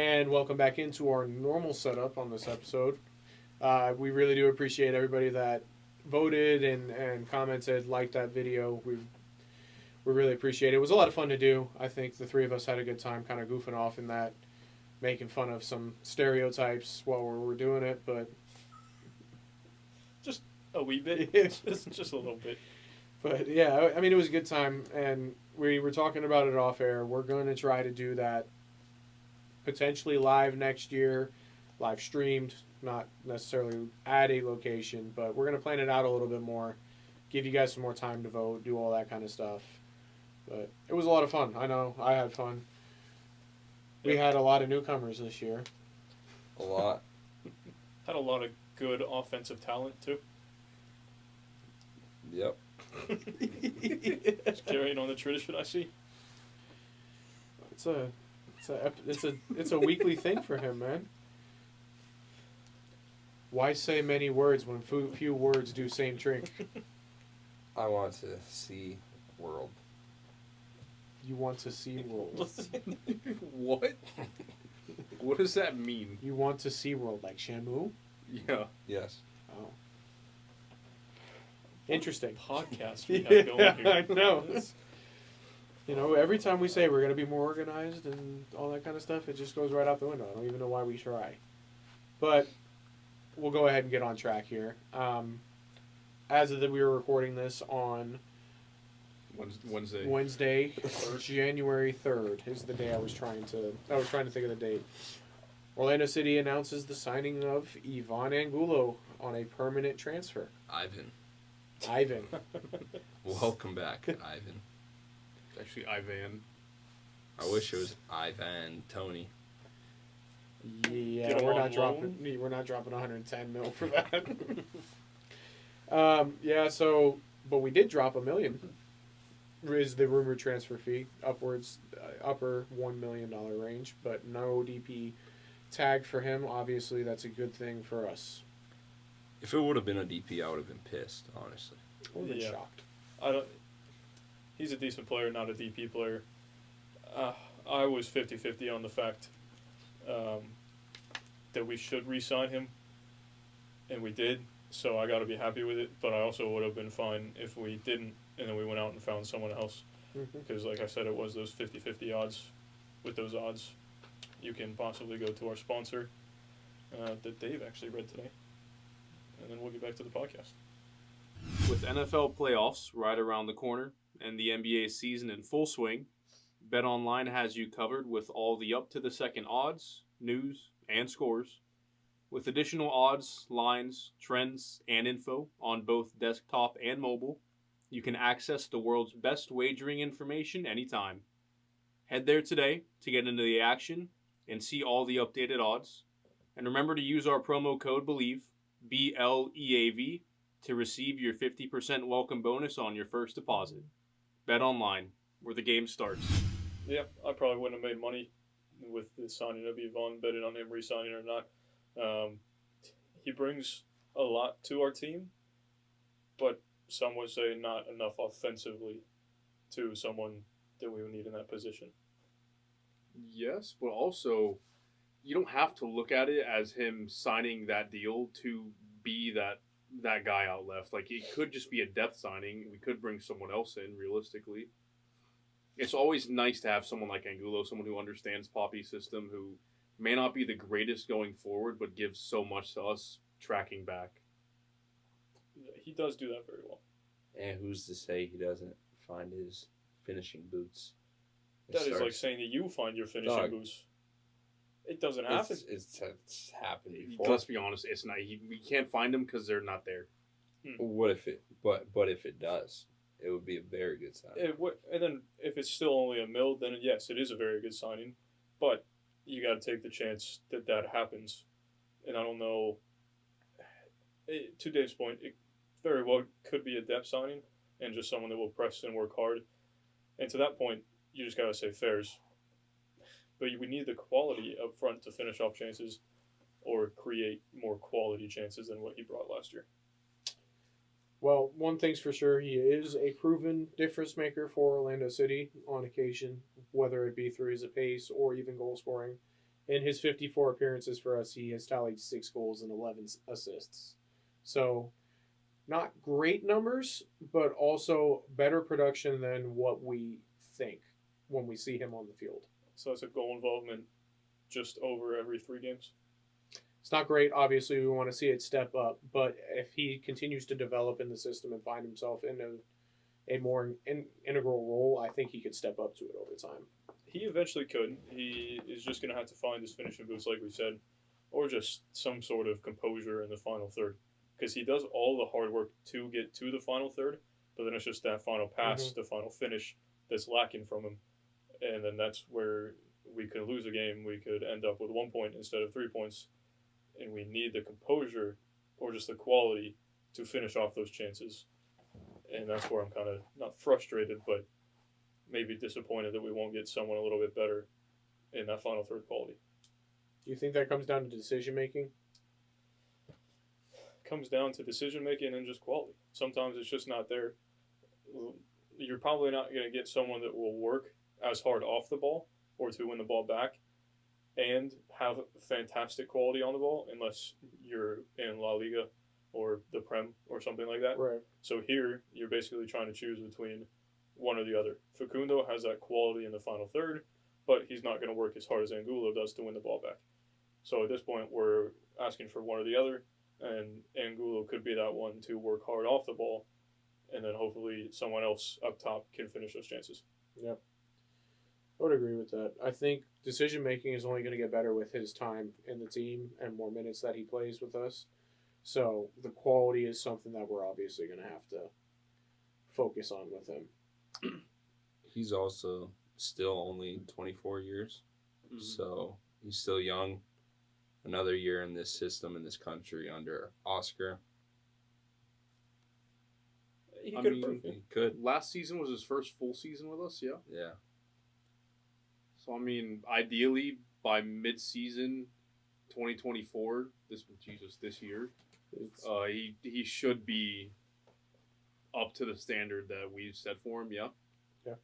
And welcome back into our normal setup on this episode. We really do appreciate everybody that voted and commented, liked that video. We really appreciate it. It was a lot of fun to do. I think the three of us had a good time kind of goofing off in that, making fun of some stereotypes while we were doing it, but just a wee bit. just a little bit. But yeah, I mean, it was a good time, and we were talking about it off air. We're going to try to do that potentially live next year, live streamed, not necessarily at a location, but we're going to plan it out a little bit more, give you guys some more time to vote, do all that kind of stuff. But it was a lot of fun. I know I had fun. We had a lot of newcomers this year. A lot. Had a lot of good offensive talent too. Yep. Just carrying on the tradition I see. It's a weekly thing for him, man. Why say many words when few words do same trick? I want to see world. You want to see world. What? What does that mean? You want to see world like Shamu? Yeah. Yes. Oh. Interesting. Podcast we have going here. I know. You know, every time we say we're going to be more organized and all that kind of stuff, it just goes right out the window. I don't even know why we try. But we'll go ahead and get on track here. As of that, we were recording this on Wednesday, January 3rd is the day I was trying to think of the date. Orlando City announces the signing of Ivan Angulo on a permanent transfer. Ivan. Welcome back, Ivan. It's actually Ivan. I wish it was Ivan Tony. Yeah, we're not dropping 110 mil for that. But we did drop $1 million. Is the rumored transfer fee upper $1 million range, but no DP tag for him. Obviously, that's a good thing for us. If it would have been a DP, I would have been pissed, honestly. I would have been shocked. He's a decent player, not a DP player. I was 50-50 on the fact that we should re-sign him, and we did, so I got to be happy with it, but I also would have been fine if we didn't, and then we went out and found someone else, because like I said, it was those 50-50 odds. With those odds, you can possibly go to our sponsor that Dave actually read today, and then we'll get back to the podcast. With NFL playoffs right around the corner and the NBA season in full swing, BetOnline has you covered with all the up-to-the-second odds, news, and scores. With additional odds, lines, trends, and info on both desktop and mobile, you can access the world's best wagering information anytime. Head there today to get into the action and see all the updated odds. And remember to use our promo code BELIEVE, BLEAV, to receive your 50% welcome bonus on your first deposit. Bet online, where the game starts. Yeah, I probably wouldn't have made money with the signing of Ivan, betting on him re-signing or not. He brings a lot to our team, but some would say not enough offensively to someone that we would need in that position. Yes, but also, you don't have to look at it as him signing that deal to be that guy out left. Like, it could just be a depth signing. We could bring someone else in, realistically. It's always nice to have someone like Angulo, someone who understands Poppy's system, who may not be the greatest going forward, but gives so much to us tracking back. He does do that very well. And who's to say he doesn't find his finishing boots? That is like saying that you find your finishing boots. It doesn't happen. It's happened before. Let's be honest, it's not. We can't find them because they're not there. What if it? But if it does, it would be a very good signing. And then if it's still only $1 million, then yes, it is a very good signing. But you got to take the chance that happens. And I don't know. To Dave's point, it very well could be a depth signing and just someone that will press and work hard. And to that point, you just got to say fairs. But we need the quality up front to finish off chances or create more quality chances than what he brought last year. Well, one thing's for sure, he is a proven difference maker for Orlando City on occasion, whether it be through his pace or even goal scoring In his 54 appearances for us, he has tallied 6 goals and 11 assists. So, not great numbers, but also better production than what we think when we see him on the field. So it's a goal involvement just over every 3 games. It's not great. Obviously, we want to see it step up, but if he continues to develop in the system and find himself in a more integral role, I think he could step up to it over time. He eventually could. He is just going to have to find his finishing boots, like we said, or just some sort of composure in the final third. Because he does all the hard work to get to the final third, but then it's just that final pass, the final finish that's lacking from him. And then that's where we could lose a game. We could end up with 1 point instead of 3 points. And we need the composure or just the quality to finish off those chances. And that's where I'm kind of not frustrated, but maybe disappointed that we won't get someone a little bit better in that final third quality. Do you think that comes down to decision making? Comes down to decision making and just quality. Sometimes it's just not there. You're probably not going to get someone that will work as hard off the ball or to win the ball back and have fantastic quality on the ball unless you're in La Liga or the Prem or something like that. Right. So here, you're basically trying to choose between one or the other. Facundo has that quality in the final third, but he's not going to work as hard as Angulo does to win the ball back. So at this point, we're asking for one or the other, and Angulo could be that one to work hard off the ball, and then hopefully someone else up top can finish those chances. Yep. I would agree with that. I think decision making is only going to get better with his time in the team and more minutes that he plays with us. So the quality is something that we're obviously going to have to focus on with him. He's also still only 24 years, so he's still young. Another year in this system, in this country, under Oscar. He I could mean, improve. He could. Last season was his first full season with us, yeah. Yeah. So, I mean, ideally, by mid-season 2024, this year, he should be up to the standard that we've set for him, yeah. Yeah.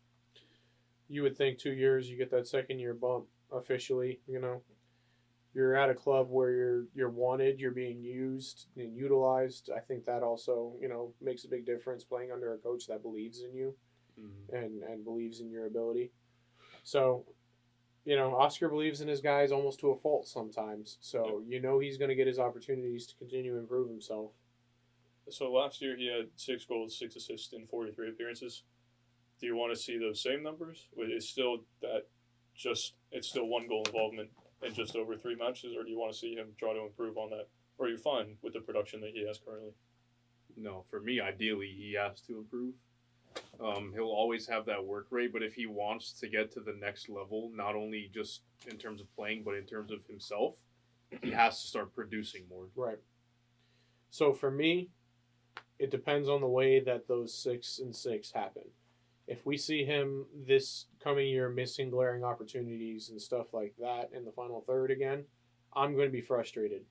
You would think 2 years, you get that second year bump officially, you know. You're at a club where you're wanted, you're being used and utilized. I think that also, you know, makes a big difference playing under a coach that believes in you and believes in your ability. So, you know, Oscar believes in his guys almost to a fault sometimes. So, you know, he's going to get his opportunities to continue to improve himself. So last year he had 6 goals, 6 assists in 43 appearances. Do you want to see those same numbers? It's still 1 goal involvement in just over 3 matches, or do you want to see him try to improve on that? Or are you fine with the production that he has currently? No, for me, ideally, he has to improve. He'll always have that work rate, but if he wants to get to the next level, not only just in terms of playing, but in terms of himself, he has to start producing more. Right. So for me, it depends on the way that those 6 and 6 happen. If we see him this coming year missing glaring opportunities and stuff like that in the final third again, I'm going to be frustrated.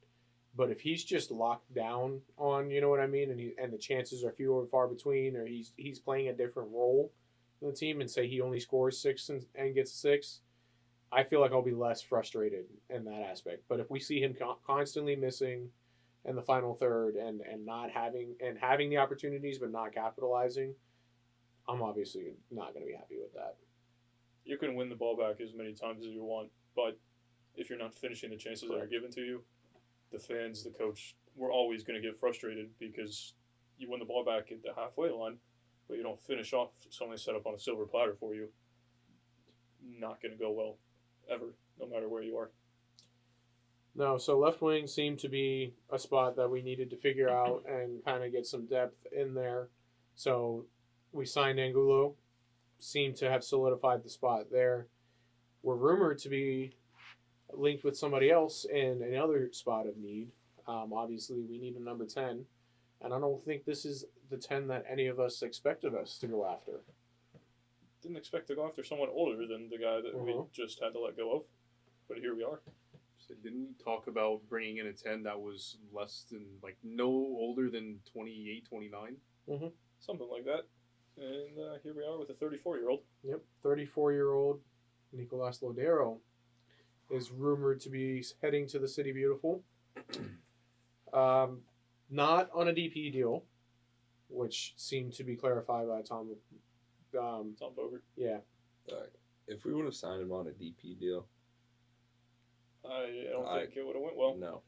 But if he's just locked down on, you know what I mean, and the chances are few and far between, or he's playing a different role in the team, and say he only scores 6 and gets a 6, I feel like I'll be less frustrated in that aspect. But if we see him constantly missing in the final third and not having the opportunities but not capitalizing, I'm obviously not going to be happy with that. You can win the ball back as many times as you want, but if you're not finishing the chances that are given to you, the fans, the coach, we're always going to get frustrated because you win the ball back at the halfway line, but you don't finish off something set up on a silver platter for you. Not going to go well, ever, no matter where you are. No, so left wing seemed to be a spot that we needed to figure out and kind of get some depth in there. So we signed Angulo, seemed to have solidified the spot there. We're rumored to be linked with somebody else in another spot of need. Obviously, we need a number 10, and I don't think this is the 10 that any of us expected us to go after. Didn't expect to go after someone older than the guy that we just had to let go of, but here we are. So didn't we talk about bringing in a 10 that was less than, like, no older than 28, 29? Mm-hmm. Something like that. And here we are with a 34-year-old. Yep, 34-year-old Nicolas Lodeiro. is rumored to be heading to the City Beautiful. Not on a DP deal, which seemed to be clarified by Tom. Tom Bogert. Yeah. If we would have signed him on a DP deal, I don't think it would have went well. no.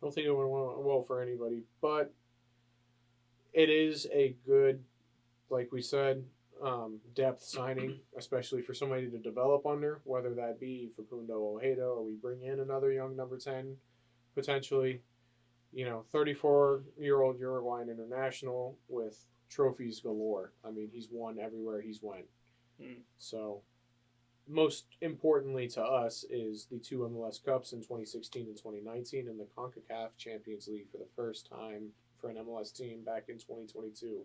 I don't think it would have went well for anybody, but it is a good, like we said, depth signing, especially for somebody to develop under, whether that be Facundo Ojeda or we bring in another young number 10, potentially. 34-year-old Uruguayan international with trophies galore. I mean, he's won everywhere he's went. So, most importantly to us is the 2 MLS Cups in 2016 and 2019 and the CONCACAF Champions League for the first time for an MLS team back in 2022.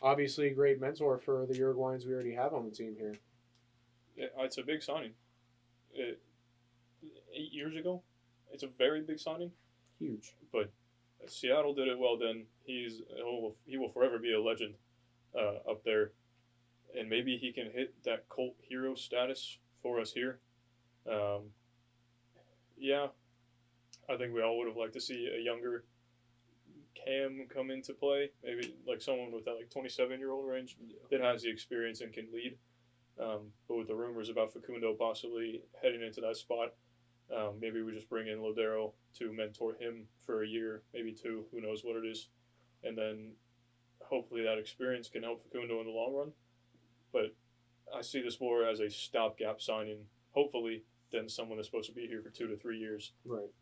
Obviously, a great mentor for the Uruguayans we already have on the team here. Yeah, it's a big signing. 8 years ago, it's a very big signing. Huge. But Seattle did it well. Then he will forever be a legend up there, and maybe he can hit that cult hero status for us here. Yeah, I think we all would have liked to see a younger Cam come into play. Maybe like someone with that 27-year-old range that has the experience and can lead. But with the rumors about Facundo possibly heading into that spot, maybe we just bring in Lodeiro to mentor him for a year, maybe 2, who knows what it is. And then hopefully that experience can help Facundo in the long run. But I see this more as a stopgap signing, hopefully, than someone that's supposed to be here for 2 to 3 years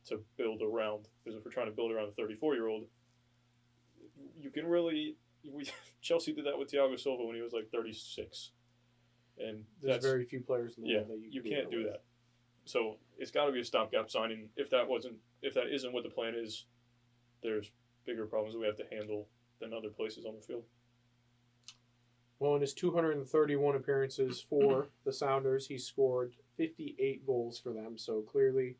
to build around. Because if we're trying to build around a 34-year-old, you can really... Chelsea did that with Thiago Silva when he was 36. And there's very few players in the world that you can't do that. So it's got to be a stopgap signing. If that isn't what the plan is, there's bigger problems that we have to handle than other places on the field. Well, in his 231 appearances for the Sounders, he scored 58 goals for them. So clearly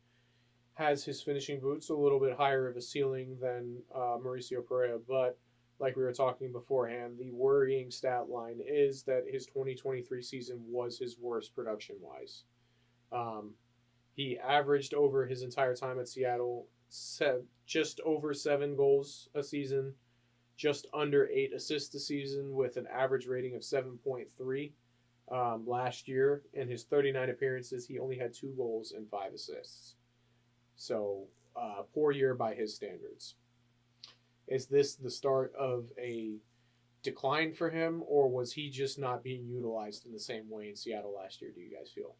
has his finishing boots a little bit higher of a ceiling than Mauricio Pereira. But like we were talking beforehand, the worrying stat line is that his 2023 season was his worst production-wise. He averaged over his entire time at Seattle just over 7 goals a season, just under 8 assists a season with an average rating of 7.3. Last year, in his 39 appearances, he only had 2 goals and 5 assists. So, poor year by his standards. Is this the start of a decline for him, or was he just not being utilized in the same way in Seattle last year, do you guys feel?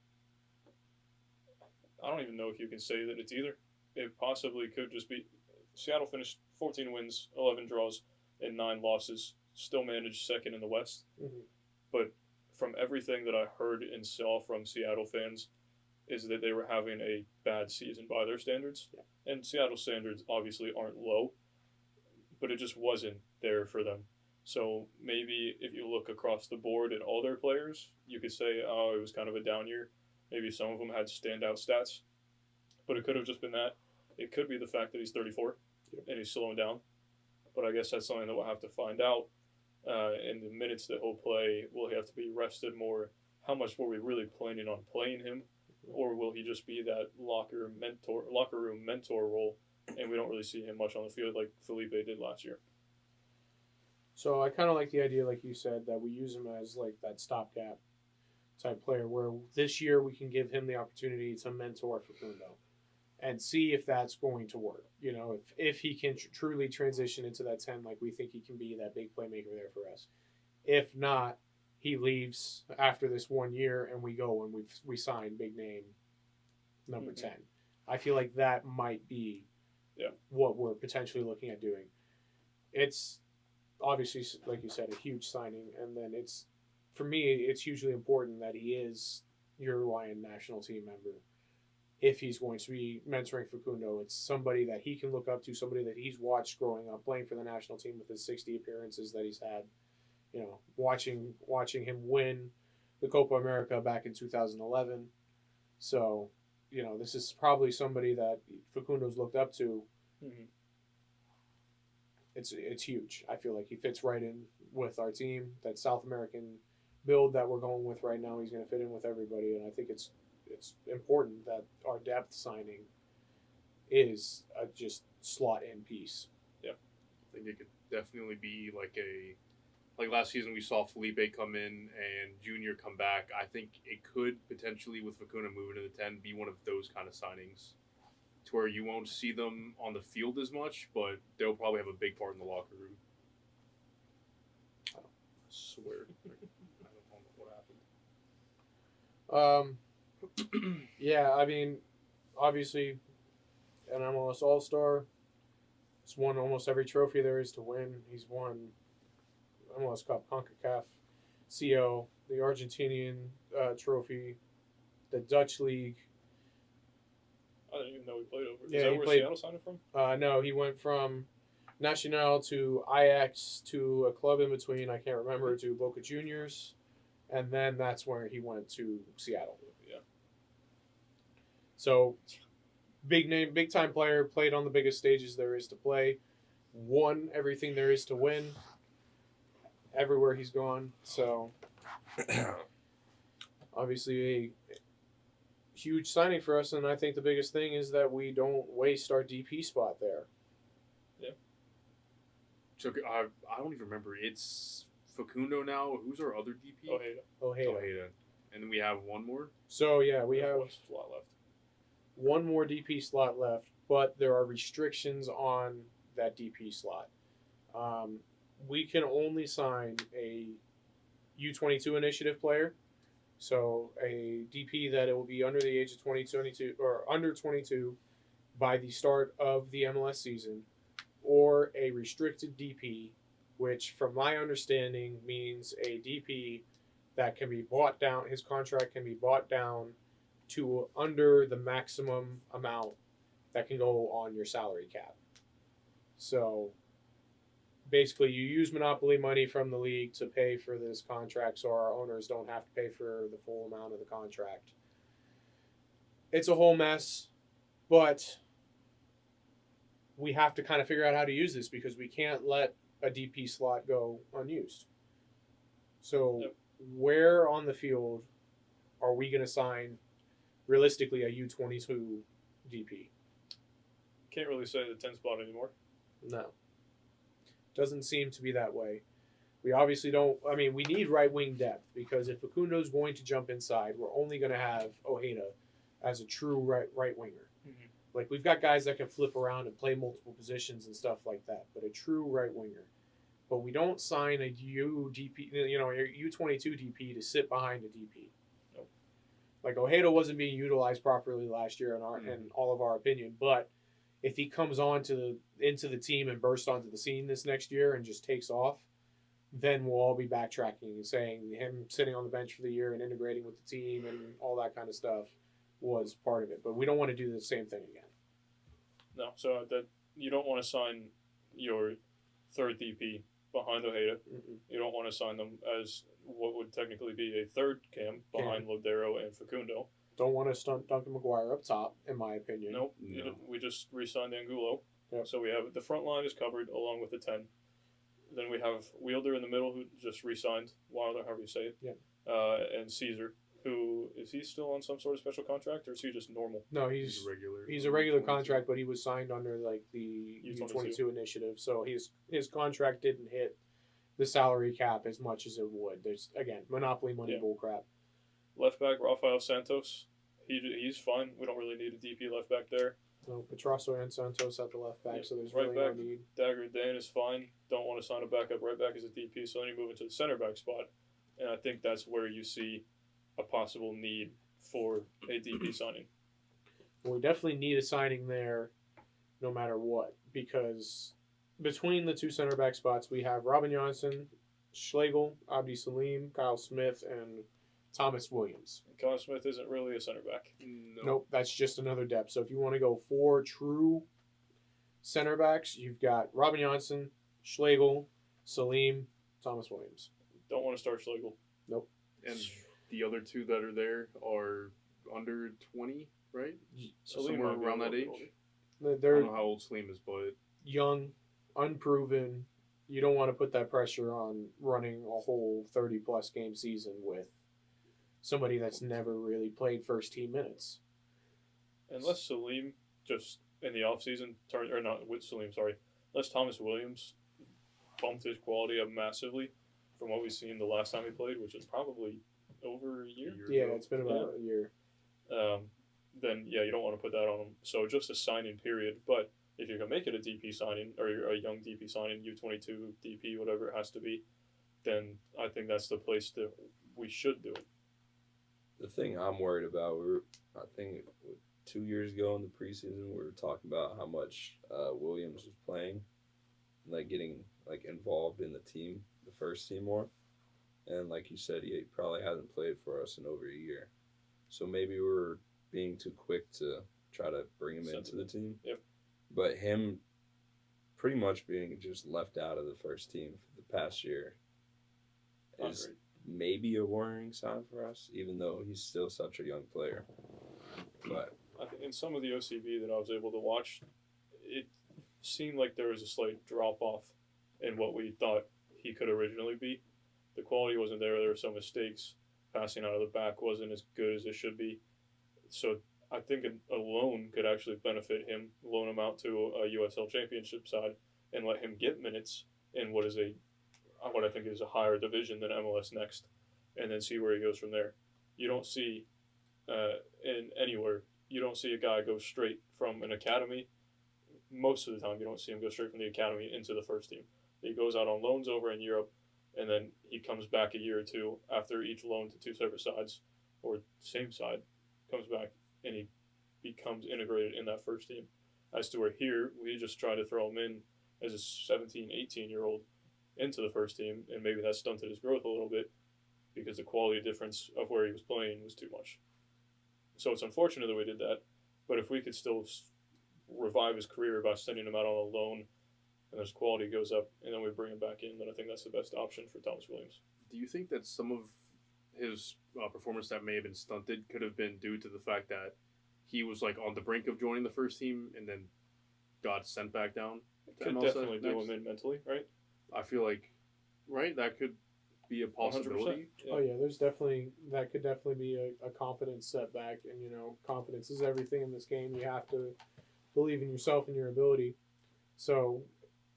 I don't even know if you can say that it's either. It possibly could just be Seattle finished 14 wins, 11 draws, and 9 losses, still managed second in the West. Mm-hmm. But from everything that I heard and saw from Seattle fans is that they were having a bad season by their standards. Yeah. And Seattle standards obviously aren't low, but it just wasn't there for them. So maybe if you look across the board at all their players, you could say, oh, it was kind of a down year. Maybe some of them had standout stats, but it could have just been that. It could be the fact that he's 34 and he's slowing down. But I guess that's something that we'll have to find out. In the minutes that he'll play, will he have to be rested more? How much were we really planning on playing him? Or will he just be that locker room mentor role, and we don't really see him much on the field like Felipe did last year? So I kind of like the idea, like you said, that we use him as that stopgap type player, where this year we can give him the opportunity to mentor Facundo and see if that's going to work. If he can truly transition into that 10 like we think he can be, that big playmaker there for us. If not, he leaves after this 1 year and we go and we sign big name number 10. I feel like that might be what we're potentially looking at doing. It's obviously, like you said, a huge signing, and then for me, it's hugely important that he is Uruguayan national team member. If he's going to be mentoring Facundo, it's somebody that he can look up to, somebody that he's watched growing up, playing for the national team with his 60 appearances that he's had. Watching him win the Copa America back in 2011. So, this is probably somebody that Facundo's looked up to. Mm-hmm. It's huge. I feel like he fits right in with our team, that South American build that we're going with right now, he's going to fit in with everybody, and I think it's important that our depth signing is just slot in piece. I think it could definitely be like last season we saw Felipe come in and Junior come back. I think it could potentially, with Facuna moving to the 10, be one of those kind of signings to where you won't see them on the field as much, but they'll probably have a big part in the locker room. I swear. I don't know what happened. Yeah, I mean, obviously, an MLS All-Star. He's won almost every trophy there is to win. He's won MLS Cup, CONCACAF, CO, the Argentinian trophy, the Dutch League. I didn't even know he played over. Yeah, Is that he where played- Seattle signed him from? No, he went from Nacional to Ajax to a club in between, I can't remember, to Boca Juniors. And then that's where he went to Seattle. Yeah. So, big name, big time player, played on the biggest stages there is to play, won everything there is to win everywhere he's gone. So, obviously, a huge signing for us, and I think the biggest thing is that we don't waste our DP spot there. So I don't even remember. It's Facundo now. Who's our other DP? Ojeda. Ojeda. And then we have one more. So, yeah, we have one slot left. one more DP slot left, but there are restrictions on that DP slot. We can only sign a U22 initiative player, so a DP that it will be under the age of 22 or under 22 by the start of the MLS season, or a restricted DP, which from my understanding means a DP that can be bought down, his contract can be bought down to under the maximum amount that can go on your salary cap. So basically, you use monopoly money from the league to pay for this contract so our owners don't have to pay for the full amount of the contract. It's a whole mess, but we have to kind of figure out how to use this because we can't let a DP slot go unused. So where on the field are we going to sign realistically a U22 DP? Can't really say the 10 spot anymore. No. Doesn't seem to be that way. We obviously don't. I mean, we need right wing depth because if Facundo's going to jump inside, we're only going to have Ojeda as a true right winger. Mm-hmm. Like, we've got guys that can flip around and play multiple positions and stuff like that, but a true right winger. But we don't sign a UDP, a U22 DP to sit behind a DP. Nope. Like, Ojeda wasn't being utilized properly last year in all of our opinion, but if he comes into the team and bursts onto the scene this next year and just takes off, then we'll all be backtracking and saying him sitting on the bench for the year and integrating with the team and all that kind of stuff was part of it. But we don't want to do the same thing again. No, so that you don't want to sign your third DP behind Ojeda. Mm-mm. You don't want to sign them as what would technically be a third cam behind Lodeiro and Facundo. Don't want to stunt Duncan McGuire up top, in my opinion. Nope. No. We just re-signed Angulo. Yep. So we have the front line is covered along with the 10. Then we have Wielder in the middle who just re-signed, Wilder, however you say it. Yeah. And Caesar, who is he still on some sort of special contract or is he just normal? No, He's a regular. he's a regular contract, but he was signed under like the U22. U22 initiative, so his contract didn't hit the salary cap as much as it would. There's again monopoly money bullcrap. Left back Rafael Santos, he's fine. We don't really need a DP left back there. No, Petrasso and Santos at the left back, so there's Right really no back. need. Dagger Dane is fine. Don't want to sign a backup right back as a DP, so then you move into the center back spot, and I think that's where you see a possible need for a DP signing. Well, we definitely need a signing there, no matter what, because between the two center back spots, we have Robin Johnson, Schlegel, Abdi Salim, Kyle Smith, and Thomas Williams. And Kyle Smith isn't really a center back. No. Nope, that's just another depth. So if you want to go 4 true center backs, you've got Robin Johnson, Schlegel, Salim, Thomas Williams. Don't want to start Schlegel. And the other two that are there are under 20, right? Salim Somewhere might be around a that little age. bit older. I They're don't know how old Slim is, but young, unproven, you don't want to put that pressure on running a whole 30-plus game season with somebody that's never really played first team minutes. Unless Salim just in the offseason turned, or not with Salim, sorry, unless Thomas Williams bumped his quality up massively from what we've seen the last time he played, which is probably over a year. Yeah, it's been about a year. Then yeah, you don't want to put that on him. So just a signing period. But if you can make it a DP signing or a young DP signing, U22 DP, whatever it has to be, then I think that's the place that we should do it. The thing I'm worried about, I think 2 years ago in the preseason, we were talking about how much Williams was playing, like getting like involved in the team, the first team more. And like you said, he probably hasn't played for us in over a year. So maybe we're being too quick to try to bring him into the team. Yep. But him pretty much being just left out of the first team for the past year is maybe a worrying sign for us, even though he's still such a young player. But I think in some of the OCB that I was able to watch, it seemed like there was a slight drop off in what we thought he could originally be. The quality wasn't there. There were some mistakes. Passing out of the back wasn't as good as it should be. So I think a loan could actually benefit him. Loan him out to a USL Championship side and let him get minutes in what I think is a higher division than MLS Next, and then see where he goes from there. You don't see in anywhere. You don't see a guy go straight from an academy. Most of the time, you don't see him go straight from the academy into the first team. He goes out on loans over in Europe, and then he comes back a year or two after each loan to two separate sides, or same side, comes back, and he becomes integrated in that first team. As to where here, we just try to throw him in as a 17, 18-year-old into the first team, and maybe that stunted his growth a little bit because the quality difference of where he was playing was too much. So it's unfortunate that we did that, but if we could still revive his career by sending him out on a loan and his quality goes up and then we bring him back in, then I think that's the best option for Thomas Williams. Do you think that some of his performance that may have been stunted could have been due to the fact that he was like on the brink of joining the first team and then got sent back down? Could definitely do him in mentally, right? I feel like, right, that could be a possibility. Yeah. Oh yeah, that could definitely be a confidence setback, and confidence is everything in this game. You have to believe in yourself and your ability. So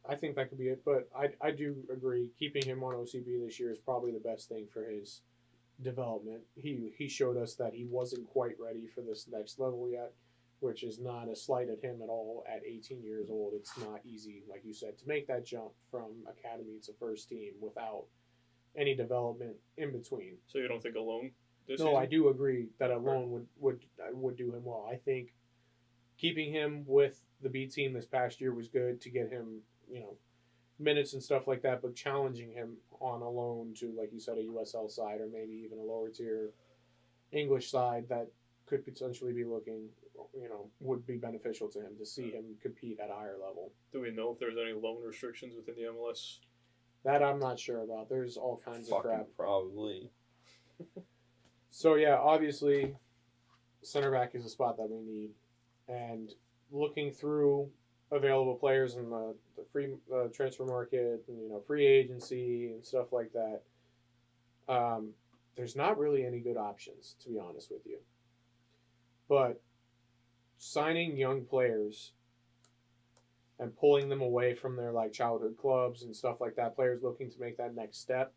I think that could be it, but I do agree keeping him on OCB this year is probably the best thing for his development. He showed us that he wasn't quite ready for this next level yet, which is not a slight at him at all. At 18 years old, it's not easy, like you said, to make that jump from academy to first team without any development in between. So you don't think a loan this No, season? I do agree that a loan would do him well. I think keeping him with the B team this past year was good to get him, minutes and stuff like that, but challenging him on a loan to, like you said, a USL side or maybe even a lower tier English side that could potentially be looking, would be beneficial to him to see him compete at a higher level. Do we know if there's any loan restrictions within the MLS? That I'm not sure about. There's all kinds of crap. Probably. So yeah, obviously, center back is a spot that we need, and looking through available players in the free transfer market, and, free agency and stuff like that, there's not really any good options, to be honest with you. But signing young players and pulling them away from their childhood clubs and stuff like that, players looking to make that next step,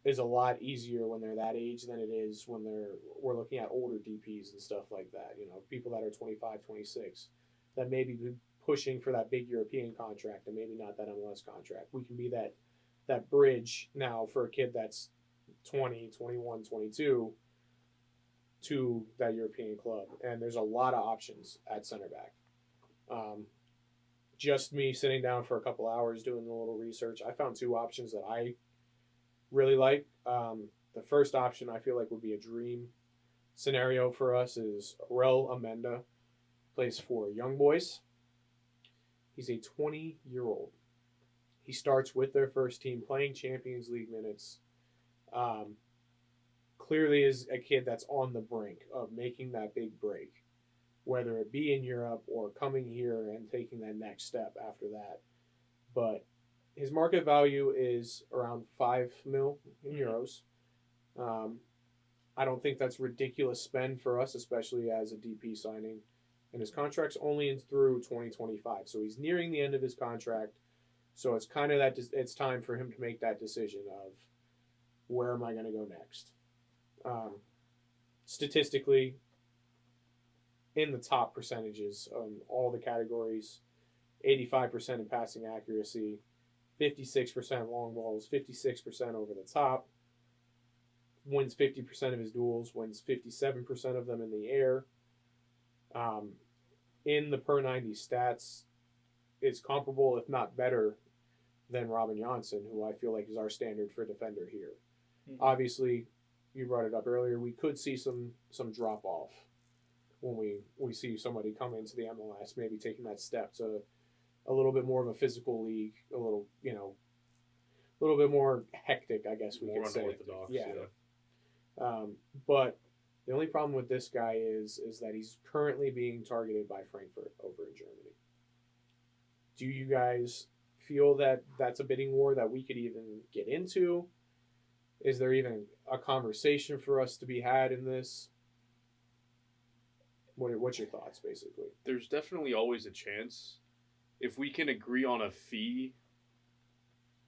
is a lot easier when they're that age than it is when we're looking at older DPs and stuff like that. People that are 25, 26 that may be pushing for that big European contract and maybe not that MLS contract. We can be that bridge now for a kid that's 20, 21, 22 to that European club. And there's a lot of options at center back. Just me sitting down for a couple hours doing a little research, I found two options that I really like. The first option I feel like would be a dream scenario for us is Rel Amenda, plays for Young Boys. He's a 20-year-old. He starts with their first team playing Champions League minutes. Clearly is a kid that's on the brink of making that big break, whether it be in Europe or coming here and taking that next step after that. But his market value is around 5 mil in Mhm. euros. I don't think that's ridiculous spend for us, especially as a DP signing. And his contract's only in through 2025, so he's nearing the end of his contract. So it's kind of that it's time for him to make that decision of where am I going to go next. Statistically, in the top percentages on all the categories, 85% in passing accuracy, 56% long balls, 56% over the top, wins 50% of his duels, wins 57% of them in the air. In the per 90 stats, it's comparable, if not better, than Robin Janssen, who I feel like is our standard for defender here. Mhm. Obviously, you brought it up earlier, we could see some drop off when we see somebody come into the MLS, maybe taking that step to a little bit more of a physical league, a little bit more hectic, I guess we More could say. unorthodox. Yeah. Yeah. But the only problem with this guy is that he's currently being targeted by Frankfurt over in Germany. Do you guys feel that that's a bidding war that we could even get into? Is there even a conversation for us to be had in this? What's your thoughts, basically? There's definitely always a chance. If we can agree on a fee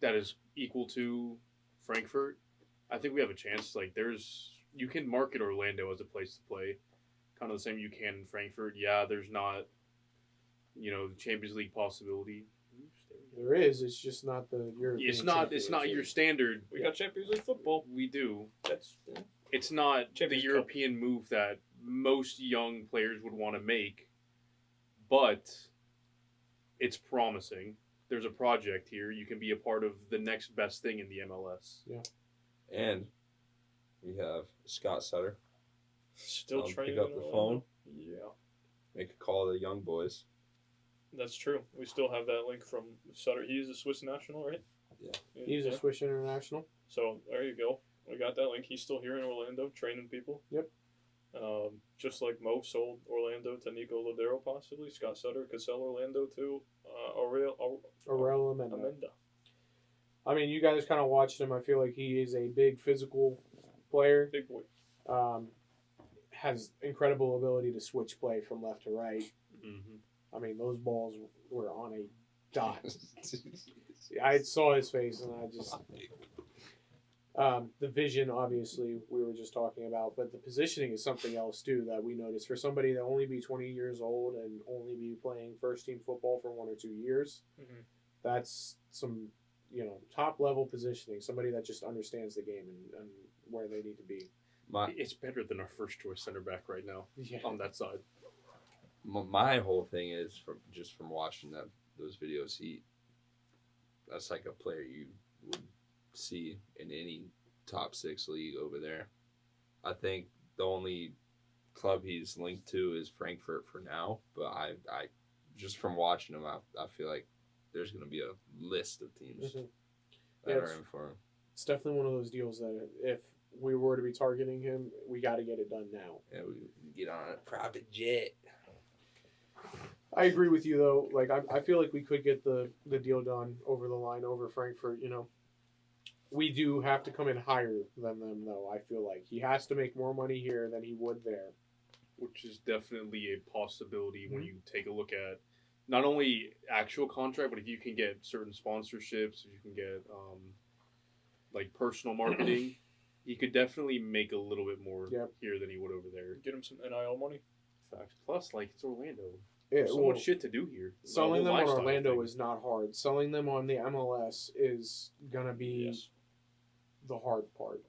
that is equal to Frankfurt, I think we have a chance. Like, you can market Orlando as a place to play, kind of the same you can in Frankfurt. Yeah, there's not, the Champions League possibility. There is. It's just not the European. It's not your standard. We got Champions League football. We do. That's It's not Champions the Cup. European move that most young players would want to make, but it's promising. There's a project here. You can be a part of the next best thing in the MLS. And we have Scott Sutter. still training. Pick up in the Orlando. phone, Yeah, make a call to the young boys. that's true. We still have that link from Sutter. He's a Swiss national, right? Yeah. He's a Swiss international. So there you go. We got that link. He's still here in Orlando training people. Yep. Just like Mo sold Orlando to Nico Lodeiro, possibly. Scott Sutter could sell Orlando to Aurel Amenda. Amenda. I mean, you guys kind of watched him. I feel like he is a big physical player. Big boy. Has incredible ability to switch play from left to right. Mm-hmm. I mean, those balls were on a dot. I saw his face, and I just the vision, obviously, we were just talking about, but the positioning is something else too that we noticed for somebody that only be 20 years old and only be playing first team football for 1 or 2 years. Mhm. That's some top level positioning. Somebody that just understands the game and where they need to be. It's better than our first choice center back right now Yeah. on that side. My whole thing is from watching those videos. That's like a player you would see in any top 6 league over there. I think the only club he's linked to is Frankfurt for now, but I just from watching him, I feel like there's going to be a list of teams Mhm. that Yeah, are in for him. It's definitely one of those deals that if we were to be targeting him, we got to get it done now. Yeah, we get on a private jet. I agree with you though. Like I feel like we could get the deal done over the line over Frankfurt. We do have to come in higher than them though. I feel like he has to make more money here than he would there. Which is definitely a possibility when Mhm. you take a look at not only actual contract, but if you can get certain sponsorships, if you can get like personal marketing, he could definitely make a little bit more Yep. here than he would over there. Get him some NIL money. Facts. Plus, like, it's Orlando. Yeah, There's so much shit to do here. selling The them whole on lifestyle Orlando thing. is not hard. Selling them on the MLS is gonna be Yes. the hard part,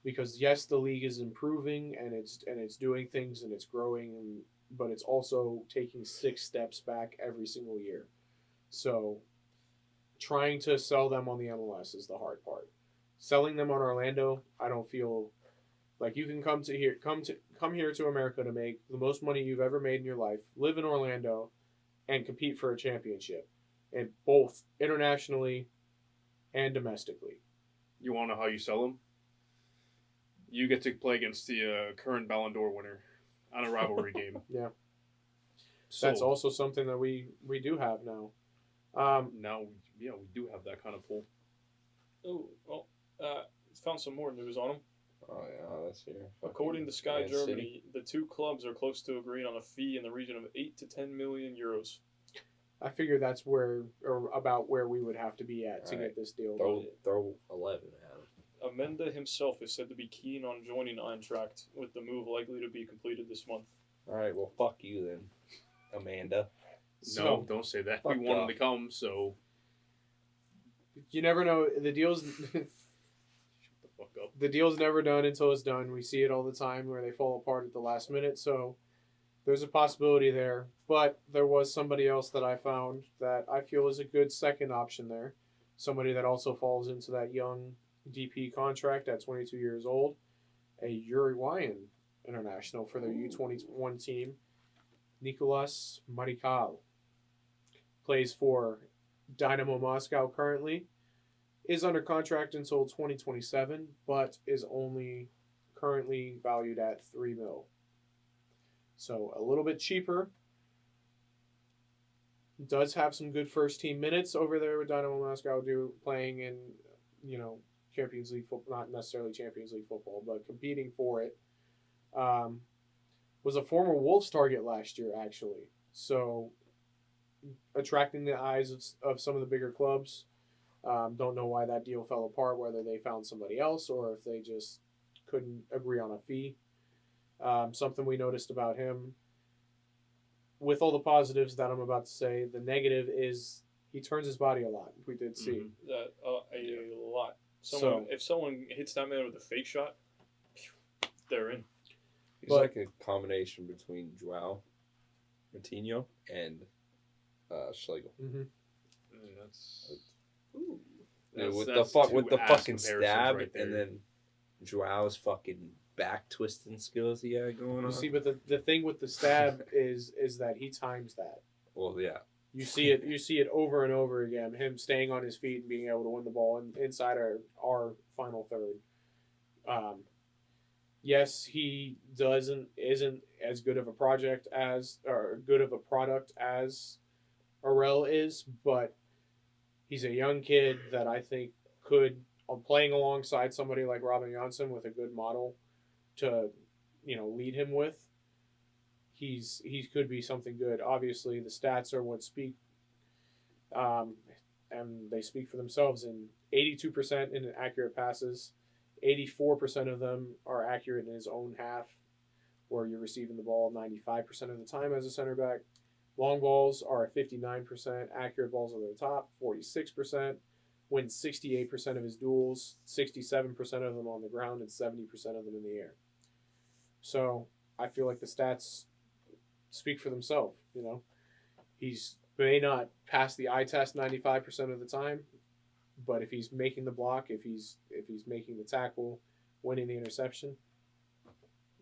because yes, the league is improving and it's doing things and it's growing, but it's also taking 6 steps back every single year. So trying to sell them on the MLS is the hard part. Selling them on Orlando, I don't feel like you can come here to America to make the most money you've ever made in your life, live in Orlando, and compete for a championship, and both internationally and domestically. You want to know how you sell them? You get to play against the current Ballon d'Or winner on a rivalry game. Yeah. Sold. That's also something that we do have now. Now, we do have that kind of pull. Oh, well, found some more news on him. Oh yeah, that's here. According to Sky Man Germany, City. the two clubs are close to agreeing on a fee in the region of 8 to 10 million euros. I figure that's where, or about where we would have to be at to Alright. get this deal Throw done. throw 11 at him. Amenda himself is said to be keen on joining Eintracht, with the move likely to be completed this month. All right, well, fuck you then, Amanda. No, don't say that. We fuck want him off. to come, so You never know. The deal's shut the fuck up. the deal's never done until it's done. We see it all the time where they fall apart at the last minute. So there's a possibility there. But there was somebody else that I found that I feel is a good second option there. Somebody that also falls into that young DP contract at 22 years old. A Uruguayan international for their U21 team. Nicolas Lodeiro. Plays for Dynamo Moscow currently. Is under contract until 2027, but is only currently valued at $3 million. So a little bit cheaper. Does have some good first team minutes over there with Dynamo Moscow playing in, Champions League football, not necessarily Champions League football, but competing for it. Was a former Wolves target last year, actually. So attracting the eyes of some of the bigger clubs. Don't know why that deal fell apart, whether they found somebody else or if they just couldn't agree on a fee. Something we noticed about him, with all the positives that I'm about to say, the negative is he turns his body a lot. We did see. That a lot. If someone hits that man with a fake shot, they're in. He's like a combination between Joao Moutinho and Schlegel. Mm-hmm. That's With two the ass fucking comparisons stab right there. and then Joao's fucking back twisting skills he had going on. You see, but the thing with the stab is that he times that. Well, yeah. You see it over and over again. Him staying on his feet and being able to win the ball inside our final third. Yes, he isn't as good of a product as Arel is, but he's a young kid that I think could, playing alongside somebody like Robin Janssen with a good model to, lead him with. He could be something good. Obviously, the stats are what speak, and they speak for themselves. In 82% in accurate passes, 84% of them are accurate in his own half, where you're receiving the ball 95% of the time as a center back. Long balls are at 59%, accurate balls are at the top, 46%. Wins 68% of his duels, 67% of them on the ground, and 70% of them in the air. So I feel like the stats speak for themselves. He's may not pass the eye test 95% of the time, but if he's making the block, if he's making the tackle, winning the interception.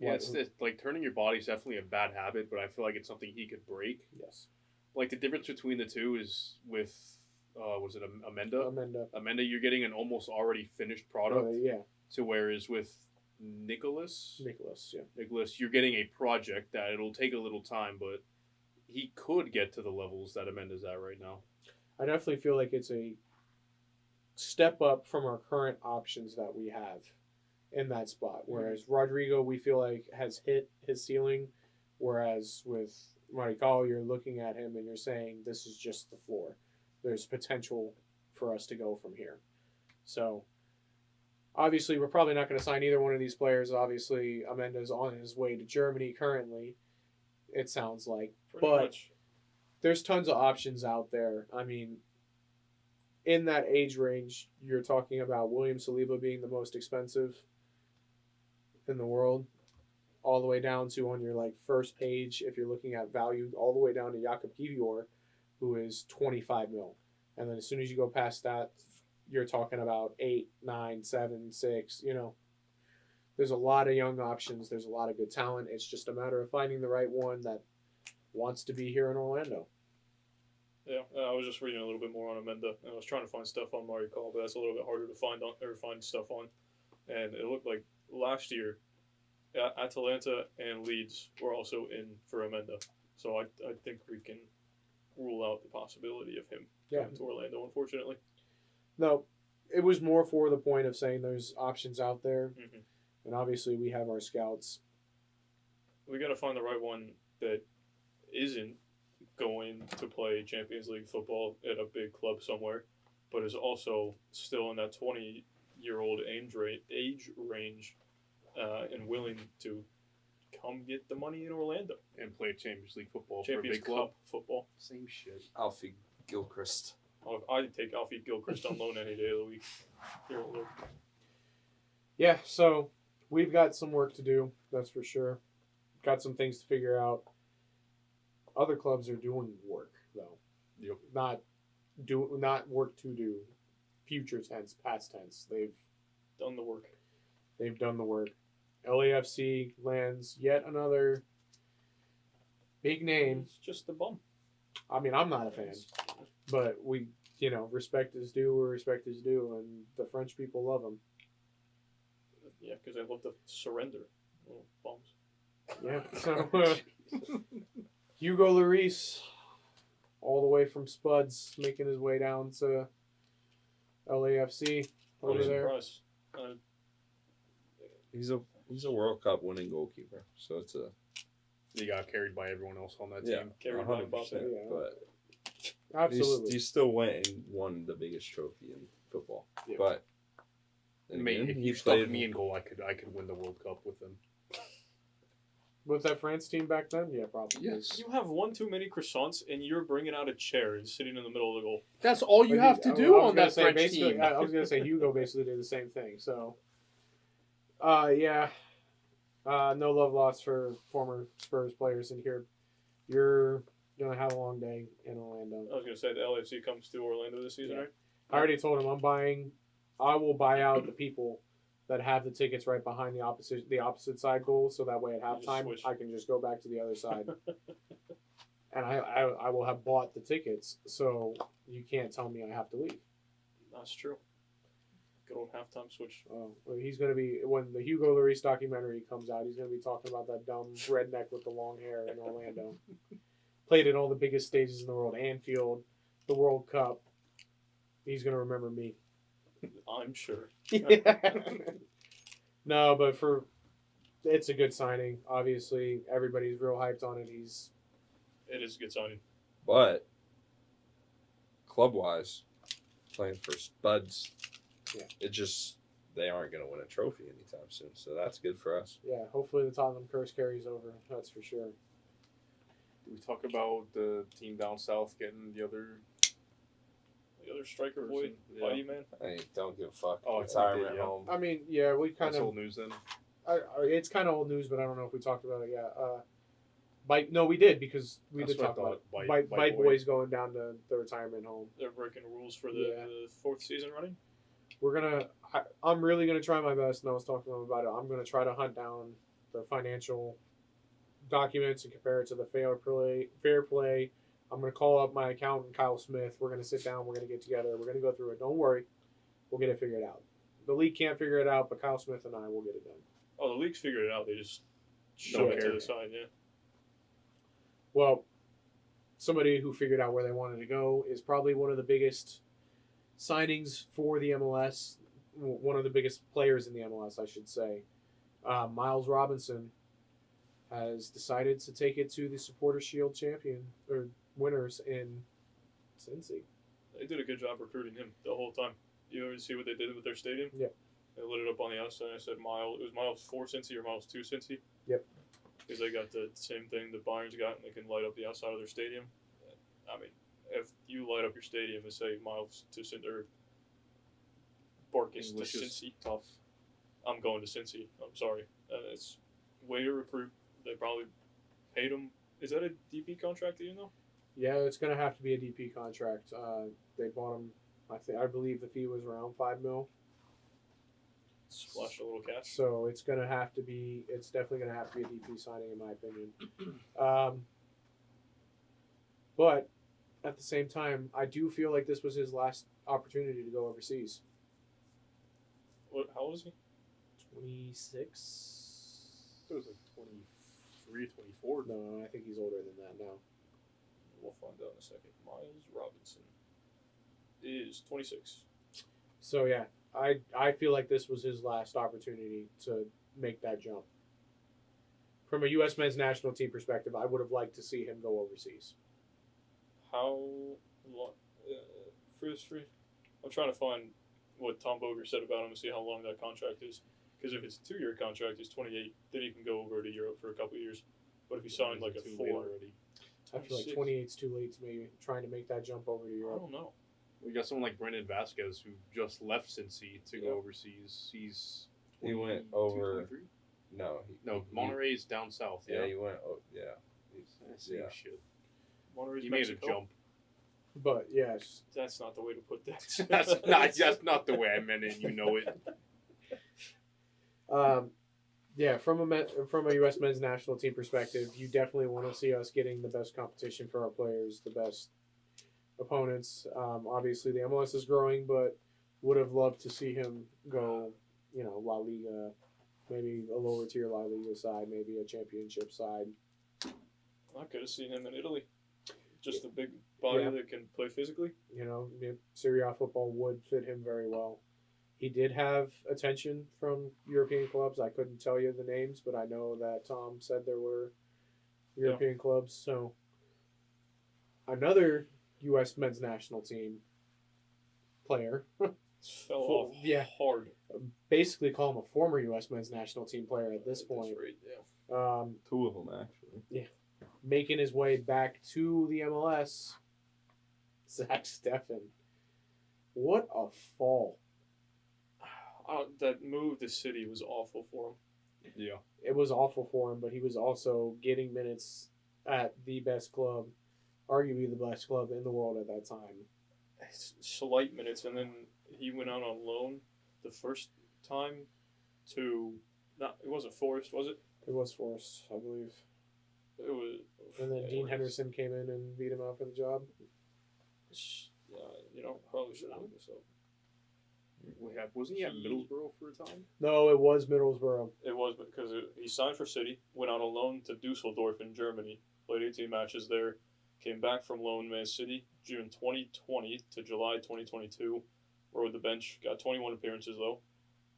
Yeah, it's like turning your body is definitely a bad habit, but I feel like it's something he could break. Yes. Like the difference between the two is with, was it Amenda? Amenda, you're getting an almost already finished product. yeah. To whereas with Nicolas, you're getting a project that it'll take a little time, but he could get to the levels that Amenda's at right now. I definitely feel like it's a step up from our current options that we have in that spot. Whereas Rodrigo, we feel like has hit his ceiling, whereas with Maricao, you're looking at him and you're saying this is just the floor. There's potential for us to go from here. So obviously, we're probably not going to sign either one of these players. Obviously, Amenda's on his way to Germany currently, it sounds like. Pretty but much. There's tons of options out there. I mean, in that age range, you're talking about William Saliba being the most expensive in the world, all the way down to on your first page, if you're looking at value, all the way down to Jakob Kivior, who is 25 mil. And then as soon as you go past that, you're talking about 8, 9, 7, 6, There's a lot of young options. There's a lot of good talent. It's just a matter of finding the right one that wants to be here in Orlando. Yeah, I was just reading a little bit more on Amenda, and I was trying to find stuff on Mario Call, but that's a little bit harder to find stuff on. And it looked like last year, Atalanta and Leeds were also in for Amenda. So I think we can rule out the possibility of him Yeah. coming to Orlando, unfortunately. No, it was more for the point of saying there's options out there, Mm-hmm. and obviously we have our scouts. We got to find the right one that isn't going to play Champions League football at a big club somewhere, but is also still in that 20-year-old age range and willing to come get the money in Orlando. And play Champions League football Champions for a big club. Cup football. Same shit. Alfie Gilchrist. I'd take Alfie Gilchrist on loan any day of the week. Here at Luke. Yeah, so we've got some work to do, that's for sure. Got some things to figure out. Other clubs are doing work though. Yep. Not work to do. Future tense, past tense. They've Done the work. done the work. LAFC lands yet another big name. It's just a bum. I mean, I'm not a fan, but we, respect is due where respect is due, and the French people love him. Yeah, because they love to surrender. Little bums. Yeah. So Hugo Lloris, all the way from Spuds, making his way down to LAFC over I'm there. surprised. He's a World Cup winning goalkeeper, so it's a He got carried by everyone else on that yeah, team. Carried by 100%. Mbappe. Yeah. But Absolutely. he still went and won the biggest trophy in football. Yeah. But then Mate, again, if he you stuck played me in goal, I could win the World Cup with them. Was that France team back then? Yeah, probably. Yes. You have one too many croissants, and you're bringing out a chair and sitting in the middle of the goal. That's all you have to do on that French team. I was gonna say Hugo basically did the same thing. So, yeah, no love lost for former Spurs players in here. You're gonna have a long day in Orlando. I was gonna say the LAFC comes to Orlando this season, Yeah. right? I already told him I will buy out the people that have the tickets right behind the opposite side goal, so that way at You just halftime switch. I can just go back to the other side. And I will have bought the tickets, so you can't tell me I have to leave. That's true. Good old halftime switch. Well, he's going to be, when the Hugo Lloris documentary comes out, he's going to be talking about that dumb redneck with the long hair in Orlando. Played in all the biggest stages in the world, Anfield, the World Cup. He's going to remember me. I'm sure. No, but it's a good signing. Obviously, everybody's real hyped on it. It is a good signing. but club wise, playing for Spuds, Yeah. it just they aren't going to win a trophy anytime soon. So that's good for us. Yeah, hopefully the Tottenham curse carries over. That's for sure. Did we talk about the team down south getting the other The other striker boy, Yeah. Mighty Man. I don't give a fuck. Oh, Retirement we did, yeah. home. I mean, yeah, we kind That's of. old news then? It's kind of old news, but I don't know if we talked about it yet. No, we did because we That's did what I talk about thought. it. Bite Boy. Boy's going down to the retirement home. They're breaking rules for the, Yeah. the fourth season running. I'm really gonna try my best, and I was talking to him about it. I'm gonna try to hunt down the financial documents and compare it to the fair play. I'm gonna call up my accountant Kyle Smith. We're gonna sit down. We're gonna get together. We're gonna go through it. Don't worry, we'll get it figured out. The league can't figure it out, but Kyle Smith and I will get it done. Oh, the league's figured it out. They just shove Don't it to care. the side. Yeah. Well, somebody who figured out where they wanted to go is probably one of the biggest signings for the MLS. One of the biggest players in the MLS, I should say. Miles Robinson has decided to take it to the Supporter Shield winners in Cincy. They did a good job recruiting him the whole time. You ever see what they did with their stadium? Yeah. They lit it up on the outside. I said it was Miles 4 Cincy or Miles 2 Cincy. Yep. Because they got the same thing the Bayern's got, and they can light up the outside of their stadium. I mean, if you light up your stadium and say Miles to Cincy or Barkis to English is Cincy, tough. I'm going to Cincy. I'm sorry. It's way to recruit. They probably paid him. Is that a DP contract? Do you know? Yeah, it's going to have to be a DP contract. They bought him. I believe the fee was around $5 million. Splash a little cash. So it's going to have to be. It's definitely going to have to be a DP signing, in my opinion. But at the same time, I do feel like this was his last opportunity to go overseas. How old is he? 26. It was like 23, 24. No, I think he's older than that now. We'll find out in a second. Miles Robinson. is 26. So yeah, I feel like this was his last opportunity to make that jump. From a U.S. men's national team perspective, I would have liked to see him go overseas. How long? For history, I'm trying to find what Tom Boger said about him and see how long that contract is. Because if it's a 2-year contract, he's 28. Then he can go over to Europe for a couple of years. But if he signed like a Too late 4, already. I feel like 26. 28's too late to maybe trying to make that jump over to I Europe. don't know. We got someone like Brendan Vasquez who just left Cincy to Yeah. go overseas. He's He went 22, over. 23? No, No, Monterey's down south. Yeah, Yeah, he went. Oh, yeah. Same Yeah. shit. Monterey's He made a Mexico. jump. But yes, That's not the way to put that. That's not the way I meant it. You know it. yeah, from a U.S. men's national team perspective, you definitely want to see us getting the best competition for our players, the best opponents. Obviously, the MLS is growing, but would have loved to see him go, La Liga, maybe a lower tier La Liga side, maybe a championship side. I could have seen him in Italy. Just a big body Yeah. that can play physically. Serie A football would fit him very well. He did have attention from European clubs. I couldn't tell you the names, but I know that Tom said there were European clubs. So another U.S. men's national team player, Fell off hard. basically call him a former U.S. men's national team player at this point. That's right, yeah. 2 of them actually. Making his way back to the MLS, Zach Steffen. What a fall. That move to City was awful for him. Yeah. It was awful for him, but he was also getting minutes at the best club, arguably the best club in the world at that time. Slight minutes, and then he went out on loan the first time to. It wasn't Forest, was it? It was Forrest, I believe. It was. And then it Dean was- Henderson came in and beat him out for the job. Probably should have looked this up. Wasn't he at Middlesbrough for a time? No, it was Middlesbrough. It was because he signed for City, went out on loan to Dusseldorf in Germany, played 18 matches there, came back from loan Man City June 2020 to July 2022, rode the bench, got 21 appearances though,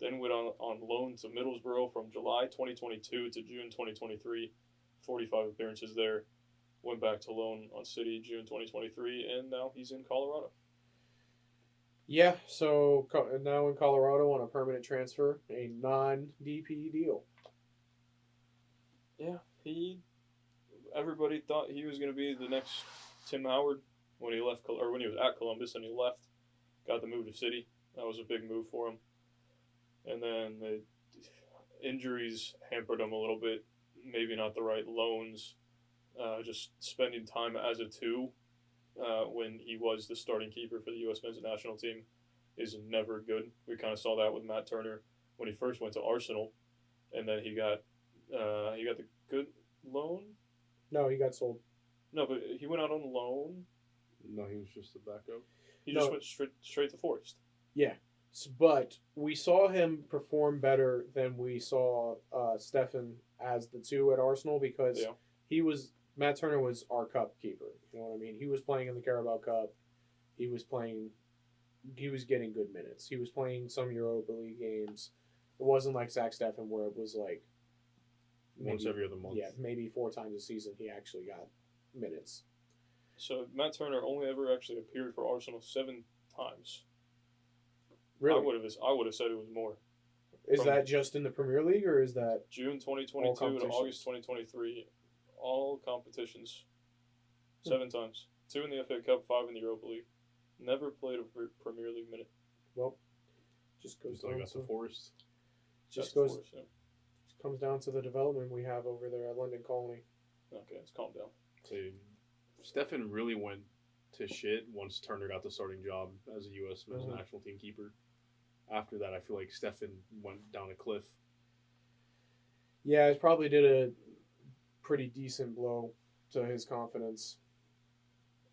then went on loan to Middlesbrough from July 2022 to June 2023, 45 appearances there, went back to loan on City June 2023, and now he's in Colorado. Yeah, so now in Colorado on a permanent transfer, a non-DP deal. Yeah, everybody thought he was going to be the next Tim Howard when he left, or when he was at Columbus and he left, got the move to City. That was a big move for him. And then the injuries hampered him a little bit. Maybe not the right loans. Just spending time as a 2 when he was the starting keeper for the U.S. men's national team is never good. We kind of saw that with Matt Turner when he first went to Arsenal, and then he got the good loan. No, he got sold. No, but he went out on loan. No, he was just a backup. He No. just went straight to Forest. Yeah, but we saw him perform better than we saw Steffen as the 2 at Arsenal because Yeah. Matt Turner was our cup keeper. You know what I mean? He was playing in the Carabao Cup. He was getting good minutes. He was playing some Europa League games. It wasn't like Zach Steffen where it was like Once every other month. Yeah, maybe 4 times a season he actually got minutes. So Matt Turner only ever actually appeared for Arsenal 7 times. Really? I would have said it was more. Is from- that just in the Premier League or is that June All 2022 to competitions. August 2023, all competitions, 7 times. 2 in the FA Cup, 5 in the Europa League. Never played a Premier League minute. just goes Until he down got to to Forest. just That's goes Forest, yeah. comes down to the development we have over there at London Colony. Okay, let's calm down. Steffen really went to shit once Turner got the starting job as a U.S. men's Mhm. national team keeper. After that, I feel like Steffen went down a cliff. Yeah, it probably did a pretty decent blow to his confidence.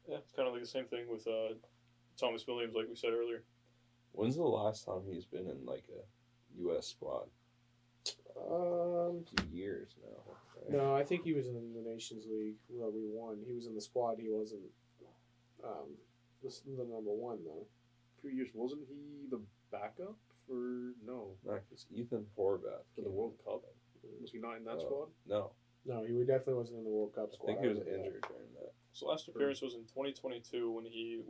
Yeah, it's kind of like the same thing with Thomas Williams, like we said earlier. When's the last time he's been in like a U.S. squad? A few years now. Right? No, I think he was in the Nations League where we won. He was in the squad. He wasn't the number 1 though. few years. Wasn't he the backup for no Not because Ethan Horvath for the World Cup? Was he not in that squad? No, No, he definitely wasn't in the World Cup I squad. think he was remember that. injured during that. His last appearance was in 2022 when he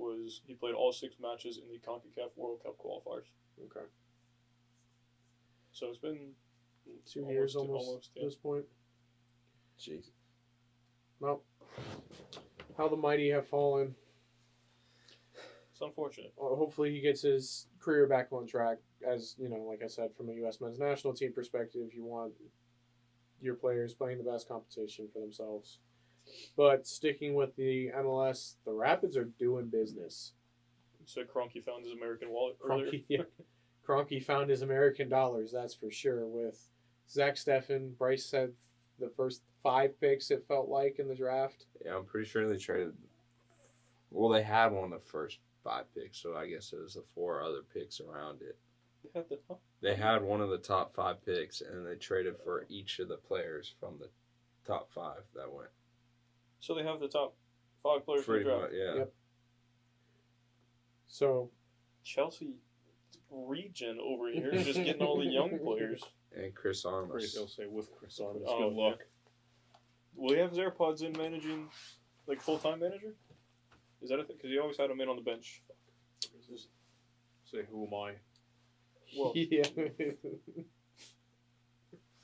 played all 6 matches in the CONCACAF World Cup qualifiers. Okay. So it's been 2 years almost at yeah. this point. Jesus. Well, how the mighty have fallen. It's unfortunate. Well, hopefully he gets his career back on track. As you know, like I said, from a U.S. men's national team perspective, you want your players playing the best competition for themselves. But sticking with the MLS, the Rapids are doing business. You said Kroenke found his American wallet earlier. Kroenke found his American dollars, that's for sure. With Zach Steffen, Bryce said the first 5 picks, it felt like, in the draft. Yeah, I'm pretty sure they traded. Well, they had one of the first 5 picks, so I guess it was the 4 other picks around it. They had one of the top 5 picks, and they traded for each of the players from the top 5 that went. So they have the top 5 players in the Pretty draft. much, yeah. Yep. So Chelsea region over here just getting all the young players. And Chris Great, Armas. they'll say with Chris Armas. Oh, Good luck. Will he have his AirPods in managing, like full-time manager? Is that a thing? Because he always had him in on the bench. Just say, who am I? Well, yeah,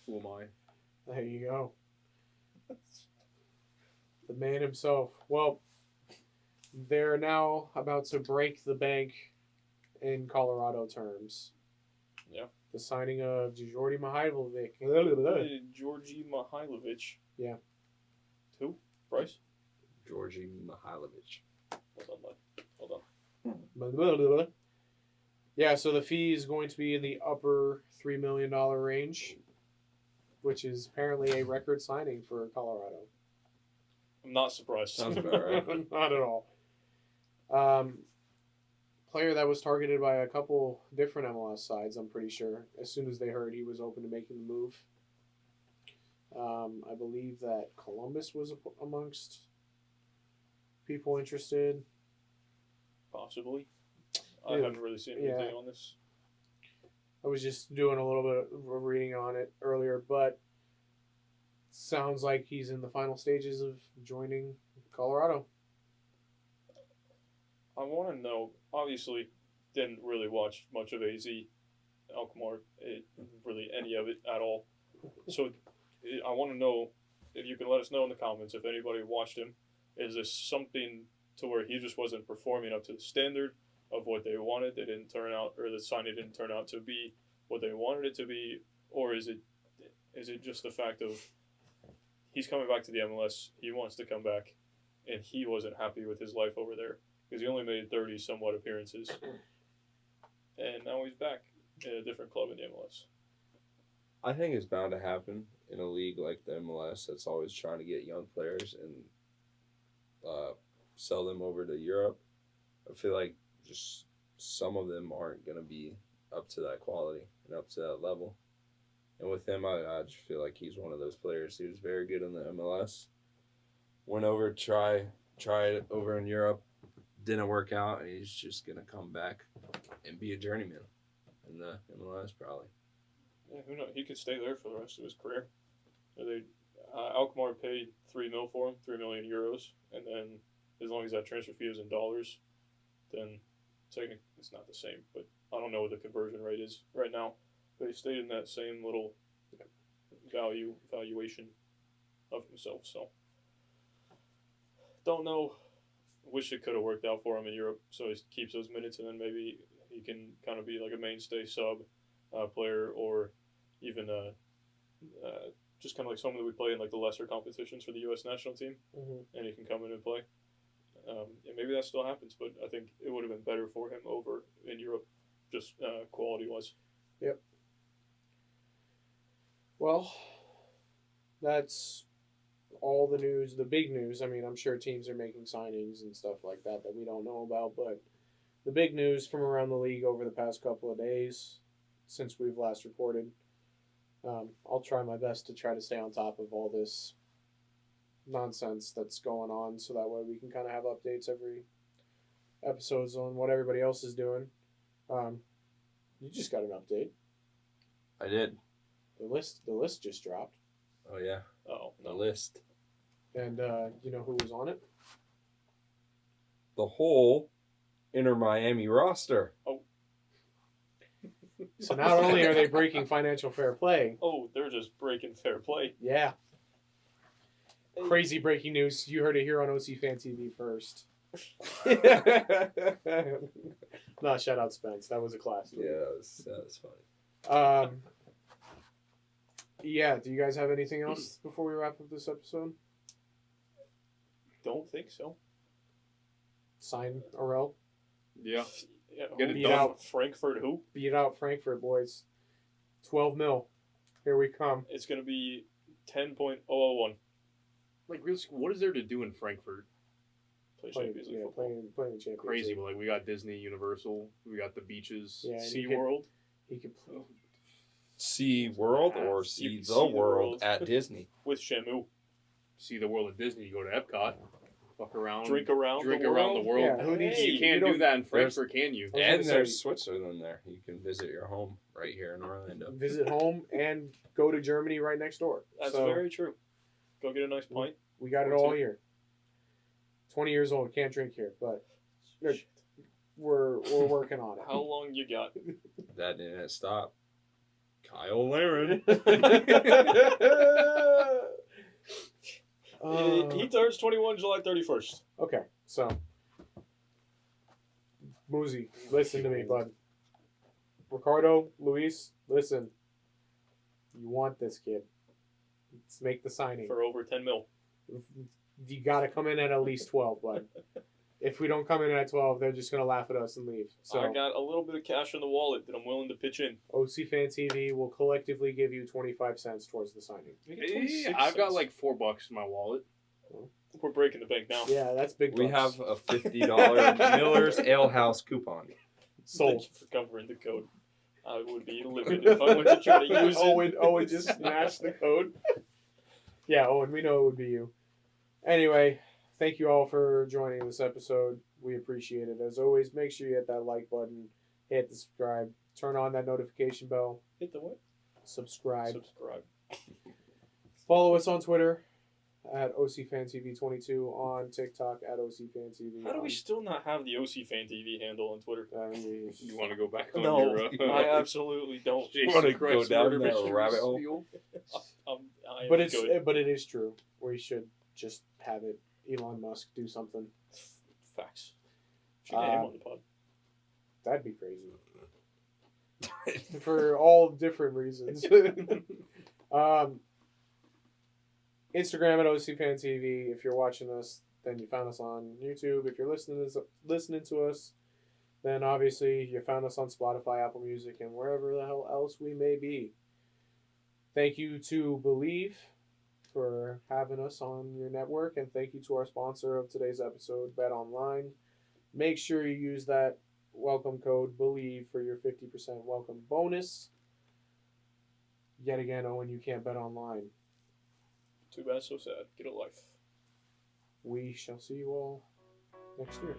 Who am I? there you go. The man himself. Well, they're now about to break the bank in Colorado terms. Yeah. The signing of Jordi Mihailovic. Georgi Mihailovic. Yeah. Who? Bryce? Georgi Mihailovic. Hold on, bud. Hold on. Yeah, so the fee is going to be in the upper $3 million range, which is apparently a record signing for Colorado. I'm not surprised. Sounds about right. Not at all. Player that was targeted by a couple different MLS sides, I'm pretty sure, as soon as they heard he was open to making the move. I believe that Columbus was amongst people interested. Possibly. I Yeah. haven't really seen anything on this. I was just doing a little bit of reading on it earlier, but sounds like he's in the final stages of joining Colorado. I want to know, obviously, didn't really watch much of AZ Alkmaar, really any of it at all. So I want to know if you can let us know in the comments if anybody watched him. Is this something to where he just wasn't performing up to the standard of what they wanted? They didn't turn out, or the signing didn't turn out to be what they wanted it to be, or is it just the fact of he's coming back to the MLS, he wants to come back, and he wasn't happy with his life over there because he only made 30 somewhat appearances, and now he's back in a different club in the MLS. I think it's bound to happen in a league like the MLS that's always trying to get young players and sell them over to Europe. I feel like just some of them aren't going to be up to that quality and up to that level. And with him, I just feel like he's one of those players. He was very good in the MLS. Went over, tried it over in Europe. Didn't work out, and he's just going to come back and be a journeyman in the MLS probably. Yeah, who knows? He could stay there for the rest of his career. Alkmaar paid $3 million for him, €3 million, and then as long as that transfer fee is in dollars, then technically it's not the same. But I don't know what the conversion rate is right now. But he stayed in that same little valuation of himself. So don't know. Wish it could have worked out for him in Europe, so he keeps those minutes, and then maybe he can kind of be like a mainstay sub player, or even just kind of like someone that we play in like the lesser competitions for the U.S. national team, and he can come in and play. And maybe that still happens, but I think it would have been better for him over in Europe, just quality-wise. Yep. Well, that's all the news, the big news. I mean, I'm sure teams are making signings and stuff like that we don't know about, but the big news from around the league over the past couple of days since we've last reported. I'll try my best to try to stay on top of all this nonsense that's going on, so that way we can kind of have updates every episodes on what everybody else is doing. You just got an update. I did. The list just dropped, Oh yeah, Oh, the no. list. and you know who was on it? The whole Inter Miami roster. So not only are they breaking financial fair play, Oh, they're just breaking fair play. yeah. Crazy breaking news. You heard it here on OC Fan TV first. No, shout out Spence. That was a class. Yeah, that was funny. Yeah, do you guys have anything else before we wrap up this episode? Don't think so. Sign Orel. Yeah. Yeah, Get who it beat done. out Frankfurt? Who? Beat out Frankfurt, boys. 12 mil. Here we come. It's going to be 10.001. Like, realistically, what is there to do in Frankfurt? Play Champions League football. Playing the Champions Crazy, League. but like we got Disney, Universal, we got the beaches. Yeah, and Sea he could- World. He could play. See World or You see can the see the world world. at Disney. With Shamu. See the world at Disney. You go to Epcot, fuck around, Drink around drink the around world. the world. Yeah, who needs- Hey, You can't you do don't- that in Frankfurt, can you? I was And gonna there's say- Switzerland there. You can visit your home right here in Orlando. Visit home and go to Germany right next door. That's So, very true. Go get a nice pint. we got it or all two. here. 20 years old, can't drink here, but Look. Shit. we're working on it. How long you got? That didn't stop. Kyle Laren. He turns 21 July 31st. Okay, so Muzi, listen to me, bud. Ricardo, Luis, listen. You want this kid. Let's make the signing. For over 10 mil. You got to come in at least 12, bud. If we don't come in at 12, they're just going to laugh at us and leave. So I got a little bit of cash in the wallet that I'm willing to pitch in. OC Fan TV will collectively give you 25 cents towards the signing. We get Hey, 26 I've got cents. like $4 in my wallet. We're breaking the bank now. Yeah, that's big We bucks. have a $50 Miller's Ale House coupon. Sold. Thank you for covering the code. I would be livid if I went to try to use it. Owen just smashed the code. Yeah, Owen, we know it would be you. Anyway, thank you all for joining this episode. We appreciate it. As always, make sure you hit that like button, hit the subscribe, turn on that notification bell, Hit the what? subscribe. Subscribe. Follow us on Twitter at OCFanTV22, on TikTok at OCFanTV. How do we still not have the OC Fan TV handle on Twitter? You want to go back on No, your... I absolutely don't. Jason Wanna go Christ down murder that mystery rabbit hole? spiel? I am but it's good. but it is true. We should just have it. Elon Musk do something. Facts. Should get him Uh, on the pod. That'd be crazy. For all different reasons. Instagram at OCFanTV. If you're watching us, then you found us on YouTube. If you're listening to us, then obviously you found us on Spotify, Apple Music, and wherever the hell else we may be. Thank you to Believe for having us on your network, and thank you to our sponsor of today's episode, Bet Online. Make sure you use that welcome code BELIEVE for your 50% welcome bonus. Yet again, Owen, you can't bet online. Too bad, so sad. Get a life. We shall see you all next year.